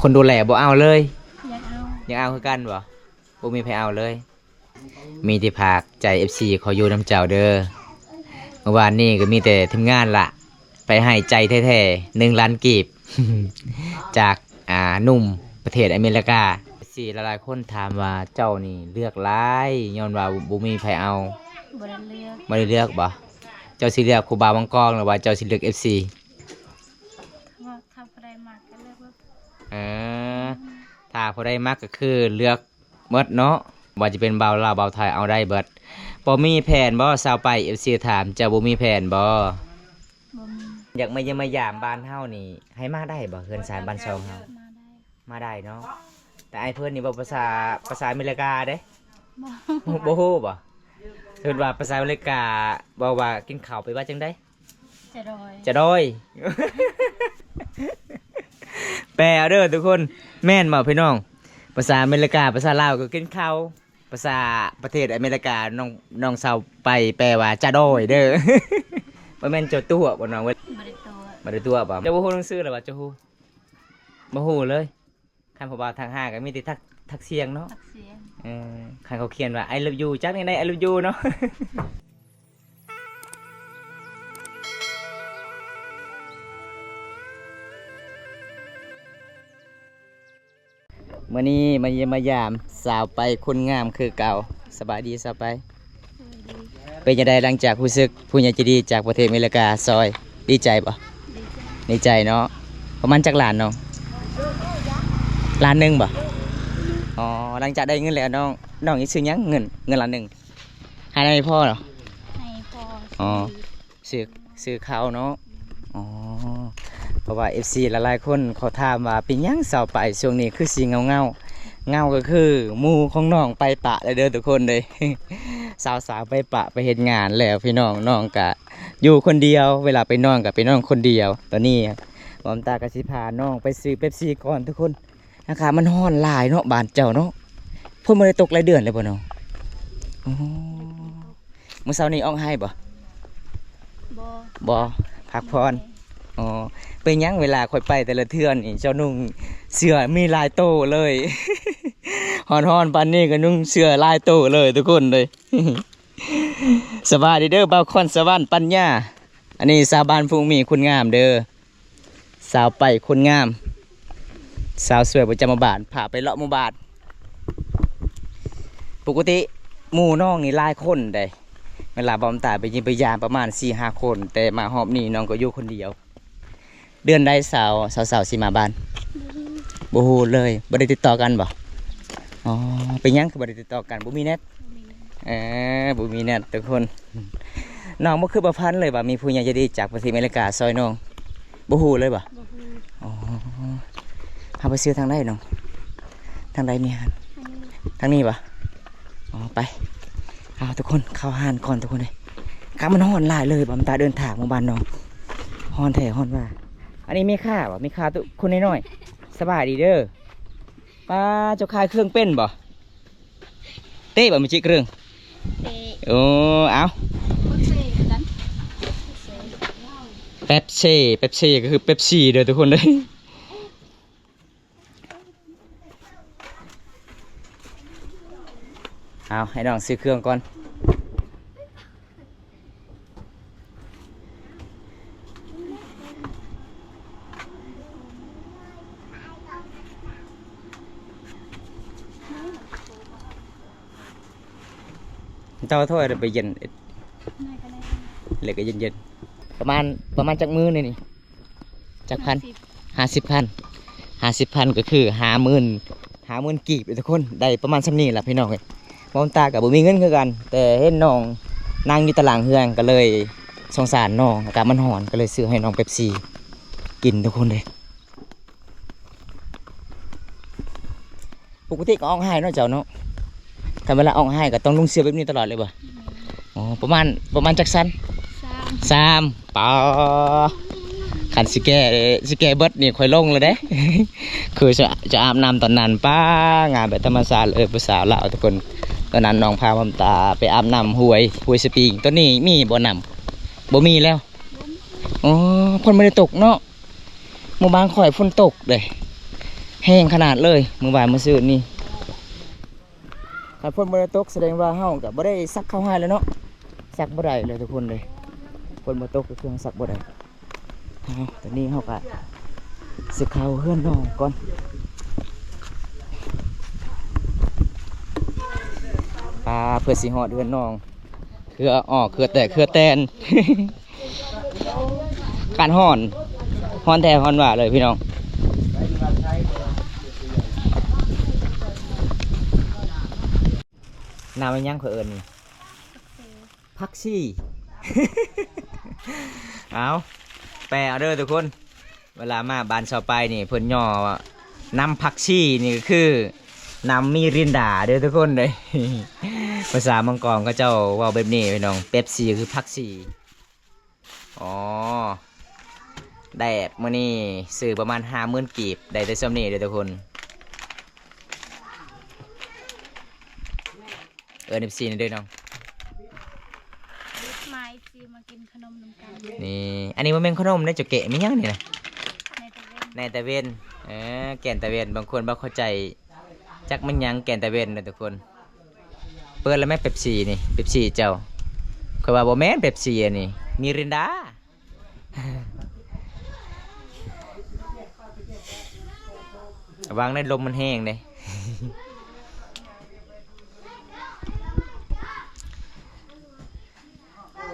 คนดูแลบ่เอาเลยอยากเอายังเอาคือกันบ่มีใครเอาเลยมีที่ภาคใจ FC ขออยู่น้ำเจ้าเด้อเมื่อวานนี้ก็มีแต่ทีมงานละไปให้ใจแท้ๆ1 ล้านกีบ จากหนุ่มประเทศอเมริกาสี่หลายๆคนถามว่าเจ้านี่เลือกหลายย้อนว่าบ่มีใครเอาบ่ได้เลือกบ่ได้เลือกบ่เจ้าสิเลือกครูบาวังกองหรือว่าเจ้าสิเลือก FC ว่าถ้าบ่ได้มากก็เลือกว่าถ้าพอได้มากก็คือเลือกเบิดเนาะว่าจะเป็นเบาลาวเบาไทยเอาได้เบิดบ่มีแผนบ่สาวไป FC ถามเจ้าบ่มีแผนบ่บ่มีอยากมาเยี่ยมมายามบ้านเฮานี่ให้มาได้บ่เฮือนศาลบ้านซองเฮามาได้เนาะแต่ไอ้เพิ่นนี่บ่ภาษาอเมริกาเด้บ่ฮู้บ่เพิ่นว่าภาษาอเมริกาบอกว่ากินข้าวไปว่าจังได๋จะดอย แปลเด้อทุกคนแม่นบ่พี่น้องภาษาอเมริกาภาษาลาวก็กินข้าวภาษาประเทศอเมริกาน้องเซาไปแปลว่าจะดอยเด้อ บ่แม่นเจ้าตัวบ่น้องเว้ยบ่ได้ตัวบ่เจ้าบ่ฮู้หนังสือหรอบ่เจ้าฮู้บ่ฮู้เลยคันผู้บ่าวทาง5ก็มีแต่ทักเสียงเนาะทักเสียงคันเขาเขียนว่า I love you จักนี่ได้ I love you เนาะ มื่อนี้มาเยี่ยมมายามสาวไปคนงามคือเก่าสบายดีสาวไปเป็นยังไงหลังจากผู้ซึกผู้ใหญ่ใจดีจากประเทศอเมริกาซอยดีใจปะดีใจเนาะประมาณจักล้านน้องล้านหนึ่งปะอ๋อหลังจากได้เงินแล้วน้องอีกซื้อยังเงินล้านหนึ่งให้ได้พ่อเหรอให้พ่ออ๋อซื้อข้าวเนาะอ๋อเพราะว่า FC หลายๆคนเขาถามว่าเป็นยังสาวไปช่วงนี้คือสีเงาก็คือหมู่ของน้องไปปะเลยเด้อทุกคนเลย สาวไปปะไปเฮ็ดงานแล้วพี่น้องก็อยู่คนเดียวเวลาไปนอนก็ไปนอนคนเดียวตอนนี้บอมตากะสิพาน้องไปซื้อเป๊ปซี่ก่อนทุกคนนะคะมันร้อนหลายเนาะบ้านเจ้าเนาะเพิ่นบ่ได้ตกหลายเดือนเลยบ่น้องอ๋อมื้อเช้านี้ออกให้บ่พักผ่อนอ๋อเป็นยังเวลาค่อยไปแต่ละเทื่อนี่เจ้านุ่งเสื้อมีลายโตเลย ฮอนปานนี้ก็นุ่งเสื้อลายโตเลยทุกคนเลย สวัสดีเด้อบ่าวคอนสวรรค์ปัญญาอันนี้สาวบ้านฟูงมีคุณงามเด้อสาวไปคุณงามสาวสวยประจำหมู่บ้านพาไปเลาะหมู่บ้านปกติหมู่น้องนี่หลายคนเด้เวลาบอมตาไปยิงไปยามประมาณ 4-5 คนแต่มาหอบนี่น้องก็อยู่คนเดียวเดือนใดสาวสิมาบ้านบ่ฮู้เลยบ่ได้ติดต่อกันบ่อ๋อเป็นยังคือบ่ได้ติดต่อกันบ่มีเน็ตบ่มีเน็ตทุกคนน้องบ่คือบ่พันเลยว่ามีผู้ใหญ่ใจดีจากประเทศอเมริกาซอยน้องบ่ฮู้เลยบ่อ๋อเฮาไปซื้อทางใดน้องทางใดมีหันทางนี้บ่อ๋อไปเอาทุกคนเข้าห้านก่อนทุกคนเลยข้ามันฮ้อนหลายเลยบ่มตาเดินทางหมู่บ้านน้องฮ้อนแท้ฮ้อนว่าอันนี้ไม่ค่าบ่มีค่าตุคนน้อยๆสบายดีเด้อป้าเจ้าขายเครื่องเป็นบ่เต้บ่มีจิเครื่องโอ้เอาเป๊ปซี่ก็คือเป๊ปซี่เด้อทุกคนเลยเอาให้น้องซื้อเครื่องก่อนเจ้าโทษไปเย็นเหล็กก็เย็นประมาณจักมือนี่จัก50,000ก็คือ50,000กีบทุกคนได้ประมาณ3นี้แหละพี่น้องเลยมองตากับบุมีเงินคือกันแต่เห็นน้องนั่งอยู่ตารางเฮือนก็เลยสงสารน้องอากาศมันร้อนก็เลยซื้อให้น้องเป๊ปซี่กินทุกคนเลยปกติก็ออกให้เนาะเจ้าเนาะถ้าเวลาออกให้ก็ต้องนุ่งเสื้อแบบนี้ตลอดเลยบ่อ๋อประมาณจักสัน3ปอขันสิแก่เบิดนี่ค่อยลงเลยเด้ คือจะอาบน้ำตอนนั้นป้างานแบบธรรมศาสตร์ภาษาลาวทุกคนตอนนั้นน้องพาผมตาไปอาบน้ำห้วยสปริงตัวนี้มีบ่อน้ำบ่มีแล้วอ๋อฝนไม่ได้ตกเนาะหมู่บ้านข่อยฝนตกเลย แห้งขนาดเลยมื้อบ่ายมื้อซื่นนี่ถ้าฝนบ่ได้ตกแสดงว่าเฮาก็บ่ได้ซักเข้าให้แล้วเนาะซักบ่ได้เลยทุกคนเลยฝนบ่ตกก็เครื่องซักบ่ได้ตอนนี้เฮาก็สิเข้าเฮือนน้องก่อนเพื่อสิฮอดเฮือนน้องคือออกคือแตน การฮ้อนแท้ฮ้อนว่าเลยพี่น้องน้ำมันยังเพิ่นพักซี่ เอาแปลเอาเด้อทุกคนเวลามาบ้านชาวไปนี่เพิ่นย่อว่าน้ำพักซี่นี่ก็คือน้ำมีรินดาเด้อทุกคนเลย ภาษามังกรก็เจ้าว่าแบบนี้พี่น้องเป๊ปซี่คือพักซี่อ๋อได้มื้อนี้ซื้อประมาณ 50,000 กีบได้แต่ซ้ำนี้เด้อทุกคนFC นี่เด้อน้อง ไม้ซีมากินขนมนำกัน นี่อันนี้มันเป็นขนมในจุเกะมียังนี่นะ ในตะเวน ในตะเวนแก่นตะเวนบางคนบ่เข้าใจจักมันยังแก่นตะเวนนะทุกคนเปิดแล้วแม่เป๊ปซี่นี่เป๊ปซี่เจ้าค่อยว่าบ่แม่นเป๊ปซี่อันนี้มิรินดา วางในลมมันแห้งเลย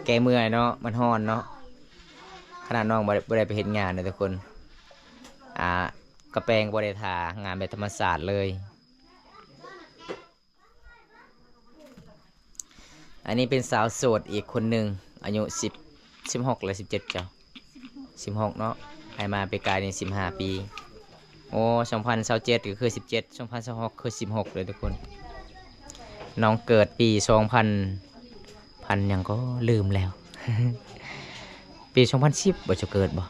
แกเมื่อยเนาะมันฮ้อนเนาะขนาดน้องบ่ได้ไปเฮ็ดงานเลยทุกคนกระแปงบ่ได้ทางานแบบธรรมศาสตร์เลยอันนี้เป็นสาวโสดอีกคนหนึ่งอายุ16หรือ17เจ้า16เนาะให้มาไปกายใน15 ปีโอ้2027ก็คือ17 2026คือ16เลยทุกคนน้องเกิดปี2000ยังก็ลืมแล้ว ปี2010บ่จะเกิดบ่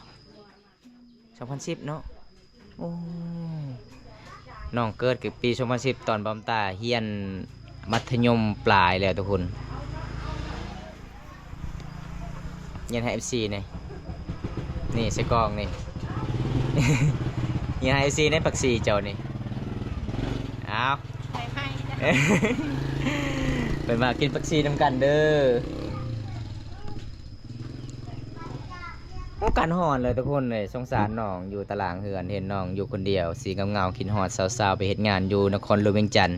2010เนาะโอ้น้องเกิดคือปี2010ตอนบอมตาเฮียนมัธยมปลายแล้วทุกคนเฮียนให้ FC นี่ใส่กล้องนี่ เฮียนให้ FC ในปักซีเจ้านี่อ้าว ใส่ให้จ้ะ เป็นมากินปักซีน้ำกันเด้อการห่อนเลยทุกคนเลยสงสารน้องอยู่ตารางเฮือนเห็นน้องอยู่คนเดียวสีเงากินหอดสาวๆไปเฮ็ดงานอยู่นครหลวงเวียงจันทน์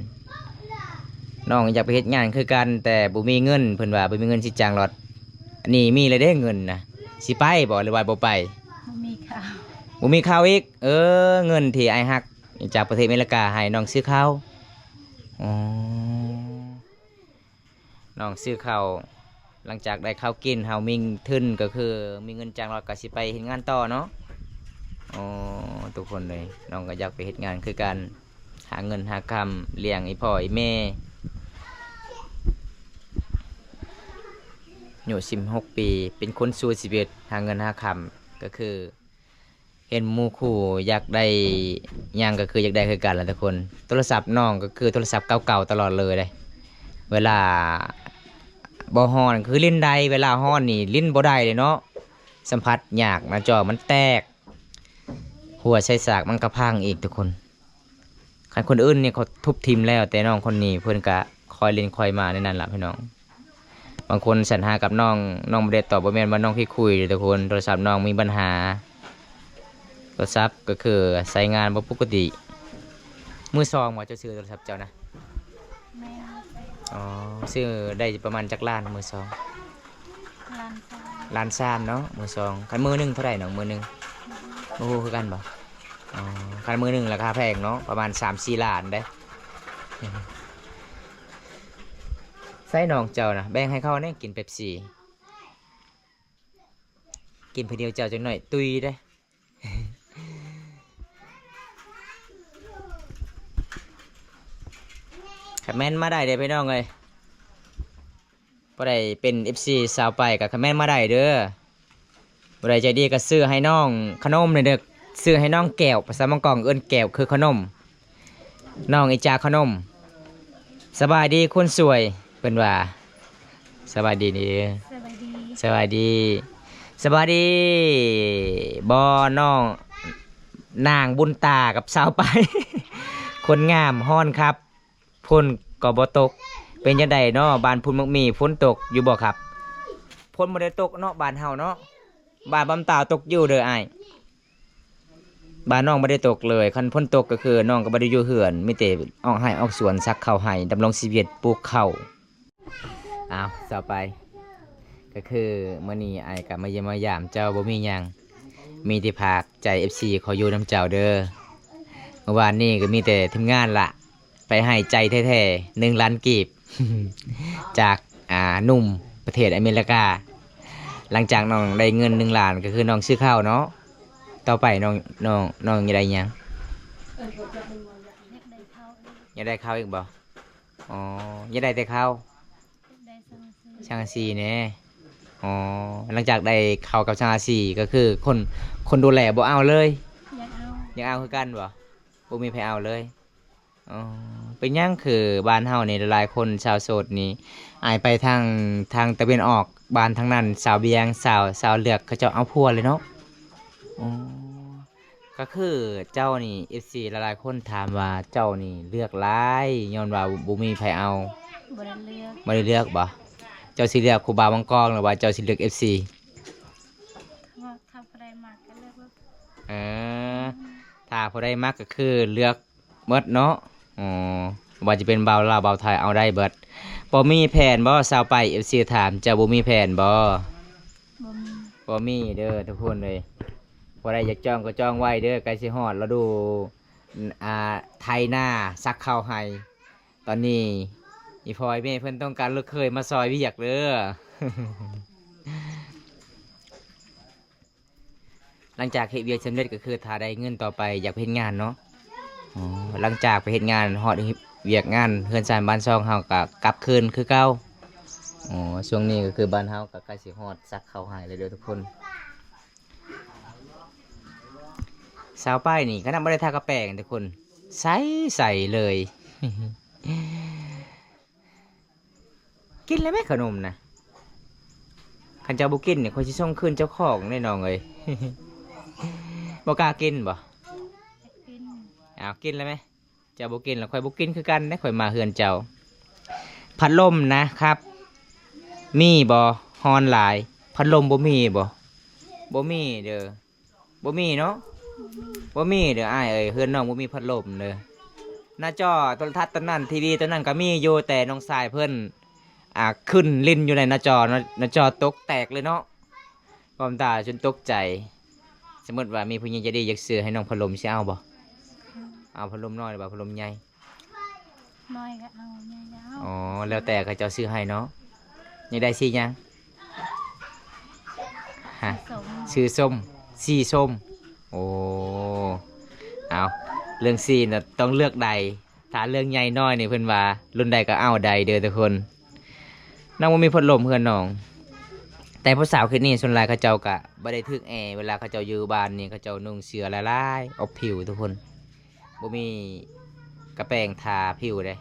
น้องอยากไปเฮ็ดงานคือกันแต่บ่มีเงินเพิ่นว่าบ่มีเงินสิจ้างรถอันนี้มีเลยเด้เงินนะสิไปบ่หรือว่าบ่ไป บ่มีข้าว บ่มีข้าวอีกเงินที่ไอ้ฮักจากประเทศอเมริกาให้น้องซื้อข้าวอ๋อน้องซื้อข้าวหลังจากได้ข้าวกินเฮามีทุนก็คือมีเงินจ้างรถก็สิไปเฮ็ดงานต่อเนาะอ๋อทุกคนเลยน้องก็อยากไปเฮ็ดงานคือกันหาเงินหาคำเลี้ยงอีพ่ออีแม่อยู่16 ปีเป็นคนสู้ชีวิตหาเงินหาคำก็คือเห็นหมู่คู่อยากได้หยังก็คืออยากได้คือกันแหละทุกคนโทรศัพท์น้องก็คือโทรศัพท์เก่าๆตลอดเลยเวลาบ่ฮ้อนคือลิ้นได้เวลาฮ้อนนี่ลิ้นบ่ได้เลยเนาะสัมผัสยากหน้าจอมันแตกหัวใช้สากมันกระพังอีกทุกคนคันคนอื่นนี่เขาทุบทิมแล้วแต่น้องคนนี้เพิ่นก็คอยเล่นคอยมาในนั้นล่ะพี่น้องบางคนสัญหากับน้องบ่ได้ตอบบ่แม่นว่าน้องที่คุยทุกคนโทรศัพท์น้องมีปัญหาโทรศัพท์ก็คือใช้งานบ่ปกติมือซองว่าจะซื้อโทรศัพท์เจ้านะ แม่ อ๋อซื้อได้ประมาณจักล้านมือซอง ลานซ่า ล้าน3เนาะมือซองคันมือหนึงเท่าไหร่น้องมือหนึงโอ้โหคือกันบ่อ๋อคันมือหนึงราคาแพงเนาะประมาณ 3-4 ล้านได้ ใส่น้องเจ้านะแบ่งให้เขาเนี่ยกินเป๊ปซี่กินเพียงเดียวเจ้าจังหน่อยตุยได้ คอมเมนต์มาได้เด้อพี่น้องเลยบ่ได้เป็น FC สาวไปกับคอมเมนต์มาได้เด้อบ่ได้ใจดีก็ซื้อให้น้องขนมเลยเด้อซื้อให้น้องแก้วภาษามังกรเอิ้นแก้วคือขนมน้องไอจาขนมสบายดีคนสวยเป็นว่าสบายดีนี่ สบายดี สบายดีสบายดีบ่น้อง นางบุญตากับสาวไป คนงามฮ้อนครับพ่นก็บ่ตกเป็นจังไดเนาะบ้านพุ่นมักมีฝนตกอยู่บ่ครับฝนบ่ได้ตกเนาะบ้านเฮาเนาะบ้านบำตาตกอยู่เด้ออ้ายบ้านน้องบ่ได้ตกเลยคันฝนตกก็คือน้องก็บ่ได้อยู่เฮือนมีแต่ออกไร่ออกสวนซักข้าวให้ดำรงชีวิตปลูกข้าวอ้าวต่อไปก็คือมื้อนี้อ้ายก็มาเยี่ยมมายามเจ้าบ่มีหยังมีที่พากใจ FC ขออยู่นํเจ้าเด้อเมื่อวานนี้ก็มีแต่ทีมงานละไปให้ใจแท้ๆ1 ล้านกีบ จากหนุ่มประเทศอเมริกาหลังจากน้องได้เงิน1 ล้านก็คือน้องซื้อข้าวเนาะต่อไปน้องยังได้หยัง อยากได้เขาอีกยังได้ข้าวอีกบ่อ๋อยังได้แต่ข้าว ได้สังสี ช่างอาซีเนี่ยอ๋อหลังจากได้ข้าวกับช่างอาซีก็คือคนดูแลบ่เอาเลย อยากเอา ยังเอาคือกันบ่บ่มีใครเอาเลยอ๋อเป็นหยังคือบ้านเฮานี่หลายๆคนชาวโสดนี่อายไปทางตะเวนออกบ้านทางนั้นสาวเบียงสาวเลือกเขาเจ้าเอาผัวเลยเนาะอ๋อก็คือเจ้านี่ FC หลายๆคนถามว่าเจ้านี่เลือกหลายย้อนว่าบ่มีใครเอา บ่ได้เลือก บ่ได้เลือกบ่เจ้าสิเลือกครูบาวังกองหรือว่าเจ้าสิเลือก FC ถ้าผู้ใดมากก็เลือกว่า เออถ้าผู้ใดมักก็คือเลือกเบิดเนาะอ๋อว่าจะเป็นเบาลาวเบาไทยเอาได้เบิดบ่มีแผนบ่สาวไป FC ถามเจ้าบ่มีแผนบ่ บ่มี บ่มีเด้อทุกคนเลยผู้ใดอยากจองก็จองไว้เด้อใกล้สิฮอดแล้วดูไทยหน้าซักข้าวให้ตอนนี้อีพลอยแม่เพิ่นต้องการลูกเคยมาซอยเวียกเด้อ หลังจากเฮ็ดเวียกสำเร็จก็คือถ้าได้เงินต่อไปอยากไปเฮ็ดงานเนาะอ๋อหลังจากไปเฮ็ดงานฮอดเวียกงานเฮือนซานบ้านซองเฮาก็กลับคืนคือเก่าอ๋อช่วงนี้ก็คือบ้านเฮาก็ใกล้สิฮอดซักข้าวให้แล้วเด้อทุกคนสาวป้ายนี่ก็นำบ่ได้ทากระแป้งทุกคนใส่เลย กินแล้วไหมขนมนะคันเจ้าบุกินเนี่ยคอยสิส่งคืนเจ้าของแน่นอนเลย บ่กล้ากินบ่ อยากกิน อ้าวกินแล้วไหมเจ้าบุกินแล้วคอยบุกินคือกันนะคอยมาเฮือนเจ้าพัดลมนะครับมีบ่ฮอนหลายพัดลมบ่มีบ่มีเด้อบ่มีเนาะ บ่มี บ่มีเด้ออ้ายเอ้ยเฮือนน้องบ่มีพัดลมเด้อหน้าจอโทรทัศน์ตัวนั้นทีวีตัวนั้นก็มีอยู่แต่น้องชายเพิ่นขึ้นลิ้นอยู่ในหน้าจอหน้าจอตกแตกเลยเนาะความตาจนตกใจสมมติว่ามีผู้หญิงใจะดีอยากซื้อให้น้องพัดลมสิเอาบ่เอาพัดลมน้อยหรือว่าพัดลมใหญ่ น้อยก็เอาใหญ่ก็เอา อ๋อแล้วแต่เขาเจ้าซื้อให้เนาะอยากได้สีหยังฮะ สม ซื้อส้มสีส้มโอ้เอาเรื่องสีน่ะต้องเลือกใดถ้าเรื่องใหญ่น้อยนี่เพิ่นว่ารุ่นใดก็เอาใดเด้อทุกคนน้องบ่มีพัดลมเพื่อนน้องแต่ผู้สาวคืนนี้ส่วนหลายเขาเจ้าก็บ่ได้ทึกแอร์เวลาเขาเจ้าอยู่บ้านนี่เขาเจ้านุ่งเสื้อลายๆอบผิวทุกคนบ่มีกระแปรงทาผิวเด้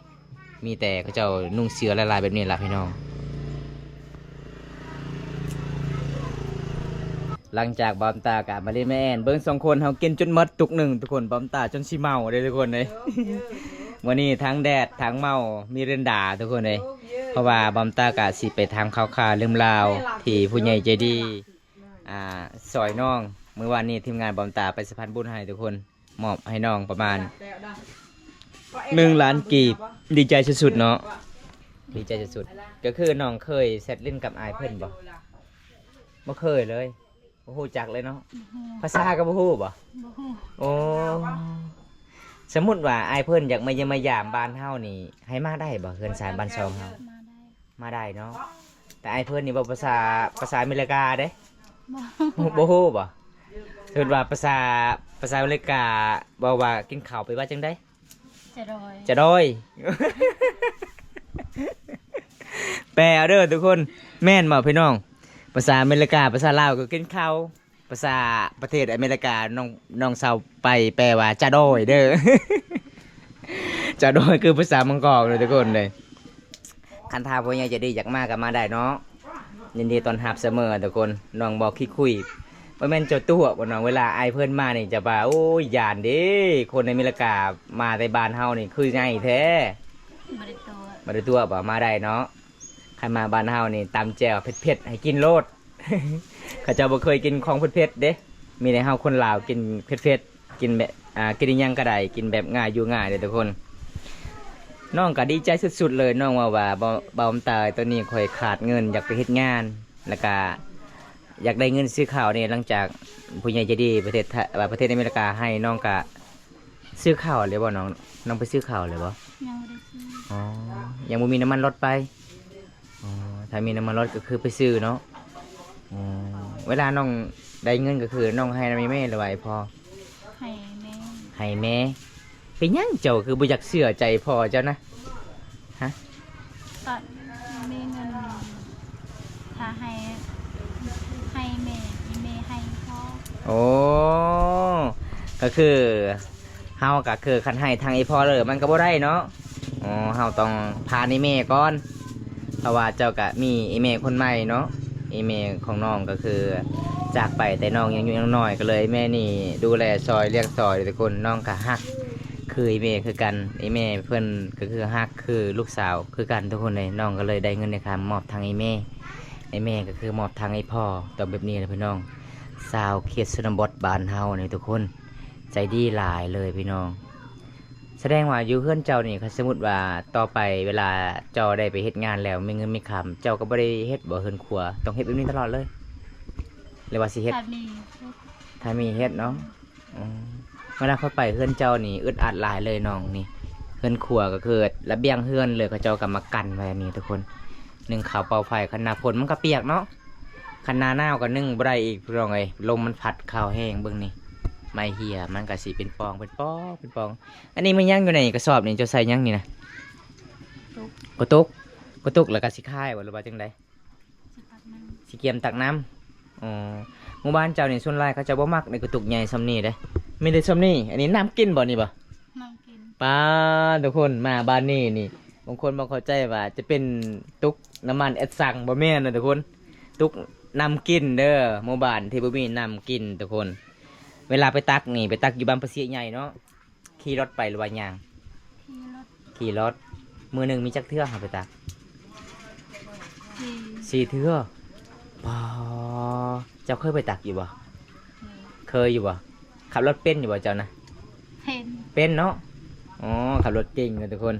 มีแต่เขาเจ้านุ่งเสื้อลายๆแบบนี้ล่ะพี่น้องหลังจากบอมตากะมาเล่นแม่แอนเบิ่งสองคนเฮากินจนหมดตุกหนึ่งทุกคนบอมตาจนสิเมาเด้ทุกคนเลย วันนี้ทั้งแดดทั้งเมามีเรื่องด่าทุกคนเลยเพราะว่าบอมตากะสิไปทำข่าวๆเรื่องราวที่ผู้ใหญ่ใจดีซอยน้องเมื่อวานนี้ทีมงานบอมตาไปสะพานบุญให้ทุกคนมอบให้น้องประมาณ1 ล้านกีบดีใจสุดๆเนาะดีใจสุดๆก็คือน้องเคยเซตเล่นกับอายเพิ่นบ่เคยเลยบ่ฮู้จักเลยเนาะ บ่ฮู้ ภาษาก็บ่ฮู้บ่ บ่ฮู้ โอ้สมมุติว่าอายเพิ่นอยากมาเยี่ยมมายามบ้านเฮานี่ให้มาได้บ่เฮือนสารบ้านซองเฮา มาได้ มาได้เนาะแต่อายเพิ่นนี่บ่ภาษาอเมริกาเด้ บ่ บ่ฮู้บ่สมมุติว่าภาษาอเมริกาบอกว่ากินข้าวไปว่าจังได๋ จะดอย จะโดย แปลเอาเด้อทุกคนแม่นบ่พี่น้องภาษาอเมริกาภาษาลาวก็กินข้าวภาษาประเทศอเมริกาน้องเซาไปแปลว่าจะโดยเด้อ จะโดยคือภาษามังกรเลยทุกคนเลยคันทาพ่อใหญ่จะดีอยากมากับมาได้เนาะยินดีตอนรับเสมอทุกคนน้องบอกคิดคุย ว่าแม่นเจ้าตัวบ่น้องเวลาไอายเพิ่นมานี่จะว่าโอ้ยย่านเด้คนในอเมริกามาในบ้านเฮานี่คือไงแท้ บริตัว บ่ได้ตัวบ่มาได้เนาะใครมาบ้านเฮานี่ตำแจ่วเผ็ดๆให้กินโลด เขาเจ้าบ่เคยกินของเผ็ดๆเด้มีในเฮาคนลาวกินเผ็ดๆกินแบบกินอิหยังก็ได้กินแบบง่ายอยู่ง่ายเด้อทุกคนน้องก็ดีใจสุดๆเลยน้องว่าบ่อมตายตัวนี้ค่อยขาดเงินอยากไปเฮ็ดงานแล้วก็อยากได้เงินซื้อข้าวนี่หลังจากผู้ใหญ่ใจดีประเทศประเทศอเมริกาให้น้องก็ซื้อข้าวเลยบ่น้องไปซื้อข้าวเลยบ่ ยังไม่ได้ซื้อ อ๋อยังบ่มีน้ำมันรถไปอ๋อถ้ามีน้ำมันรถก็คือไปซื้อเนาะอ๋อเวลาน้องได้เงินก็คือน้องให้น้ำแม่หรือว่าให้พ่อ ให้แม่ ให้แม่เป็นหยังเจ้าคือบ่อยากเชื่อใจพ่อเจ้านะฮะ ตอนมีเงินถ้าให้แม่ให้พ่อ โอ้ก็คือเฮาก็คือคันให้ทางไอ้พ่อเลยมันก็บ่ได้เนาะอ๋อเฮาต้องพาไอ้แม่ก่อนเพราะว่าเจ้าก็มีไอ้แม่คนใหม่เนาะไอ้แม่ของน้องก็คือจากไปแต่น้องยังอยู่ยังน้อยก็เลยแม่นี่ดูแลซอยเลี้ยงซอยทุกคนน้องก็ฮักคือไอ้แม่คือกันไอ้แม่เพิ่นก็คือฮักคือลูกสาวคือกันทุกคนเลยน้องก็เลยได้เงินในคำมอบทางไอ้แม่ก็คือมอบทางไอ้พ่อตอนแบบนี้นะพี่น้องสาวเขตชนบทบ้านเฮานี่ทุกคนใจดีหลายเลยพี่น้องแสดงว่าอยู่เพื่อนเจ้านี่สมมติว่าต่อไปเวลาเจ้าได้ไปเฮ็ดงานแล้วมีเงินมีคำเจ้าก็บ่ได้เฮ็ดบ่เฮือนครัวต้องเฮ็ดแบบนี้ตลอดเลยหรือว่าสิเฮ็ด ถ้ามี ถ้ามีเฮ็ดเนาะอืมเวลาเขาไปเฮือนเจ้านี่อึดอัดหลายเลยน้องนี่เฮือนครัวก็คือระเบียงเฮือนเลยเขาเจ้าก็มากันไว้อันนี้ทุกคนนึ่งข้าวเป่าไฟคันหน้าฝนมันก็เปียกเนาะคันหน้าหนาวก็นึ่งบ่ได้อีกพี่น้องเอ้ยลมมันพัดข้าวแห้งเบิ่งนี่ไม่เหี่ยมันก็สิเป็นฟองเป็นปองเป็นปองอันนี้มันยังอยู่ในกระสอบนี่เจ้าใส่ยังนี่นะ ตุก กระตุกแล้วก็สิค่ายบ่หรือว่าจังได สภาพมัน สิเกียมตักน้ำอ๋อหมู่บ้านเจ้านี่ส่วนหลายเขาจะบ่มักในกระตุกใหญ่ซำนี้เด้มีแต่ซำนี้อันนี้น้ำกินบ่นี่บ่ น้องกิน ป้าทุกคนมาบ้านนี้นี่บางคนบ่เข้าใจว่าจะเป็นตุกน้ำมันแอดซังบ่แม่นนะทุกคนตุกน้ำกินเด้อหมู่บ้านที่บ่มีน้ำกินทุกคนเวลาไปตักนี่ไปตักอยู่บ้านภาษีใหญ่เนาะขี่รถไปหรือว่าย่าง ที่รถ ขี่รถมือหนึงมีจักเทื่อหาไปตัก ที่ 4เทื่อป้าเจ้าเคยไปตักอยู่บ่เคยอยู่บ่ขับรถเป็นอยู่บ่เจ้านะ เห็น เป็นเนาะอ๋อขับรถเก่งเลยทุกคน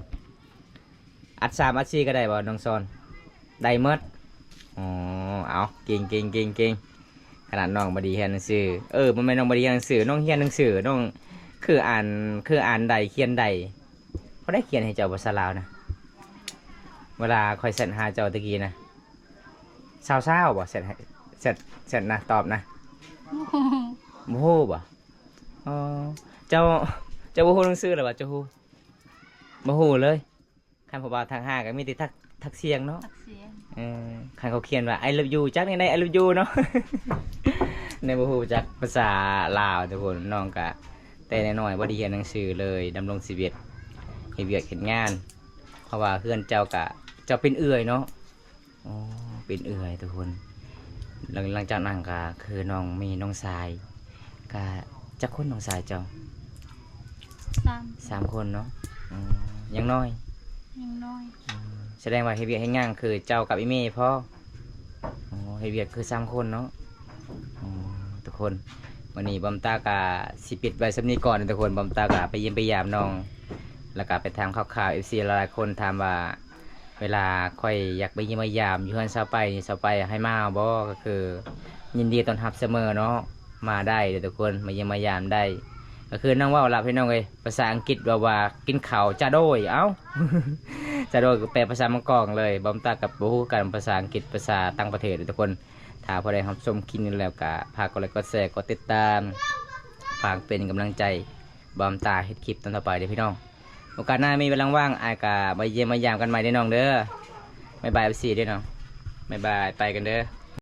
อัด3อัด4ก็ได้บ่น้องซอนได้หมดอ๋อเอาเก่งขนาดน้องบดีเรียนหนังสือมันไม่น้องบดีเรียนหนังสือน้องเรียนหนังสือน้องคืออ่านใดเขียนใดเขาได้เขียนให้เจ้าภาษาลาวนะเวลาคอยเสร็จหาเจ้าตะกี้นะเศร้าบ่เสร็จให้เสร็จนะตอบนะโมโหบ่อ๋อเจ้าโมโหหนังสือหรือว่าเจ้าฮู้โมโหเลยคันผมว่าทางห้าก็มีแต่ทักเสียงเนาะ ตักเสียง คันเขาเขียนว่า I love you จักใน I love you เนาะ ในบ่ฮู้จักภาษาลาวทุกคนน้องกะแต่น้อยๆบ่ได้เรียนหนังสือเลยดำรงชีวิตเฮ็ดเวียกเฮ็ดงาน เพราะว่าเพื่อนเจ้เป็นเอื้อยเนาะอ๋อเป็นเอื้อยทุกคนหลังจากนั้นก็คือน้องมีน้องชายก็จักคนน้องชายเจ้า 3 คนเนาะยังน้อย ยังน้อย แสดงว่าเฮ็ดเวียกเฮ็ดงานคือเจ้ากับอีเม่พ่ออ๋อเฮ็ดเวียกคือ3 คนเนาะอ๋อทุกคนวันนี้บอมตากะสิปิดไว้สำนี้ก่อนทุกคนบอมตากะไปเยี่ยมไปยามน้องแล้วก็ไปถามข่าวๆ FC หลายๆคนถามว่าเวลาค่อยอยากไปเยี่ยมไปยามอยู่เฮือนเซาไปนี่เซาไปให้มาบ่ก็คือยินดีต้อนรับเสมอเนาะมาได้เด้อทุกคนมาเยี่ยมมายามได้ก็คือน้องเว้าล่ะพี่น้องเอ้ยภาษาอังกฤษว่ากินข้าวจ้าโดยเอ้า จะโดยแปลภาษามังกรเลยบอมตากับบูกันภาษาอังกฤษภาษาต่างประเทศทุกคนถ้าพอได้รับชมคลิปนี้แล้วก็ฝากกดไลค์กดแชร์กดติดตามฝากเป็นกำลังใจบอมตาเฮ็ดคลิปต่อไปเด้อพี่น้องโอกาสหน้ามีเวลาว่างอายกะมาเยี่ยมมายามกันใหม่เด้อน้องเด้อบ๊ายบาย FC เด้อน้องบ๊ายบายไปกันเด้อ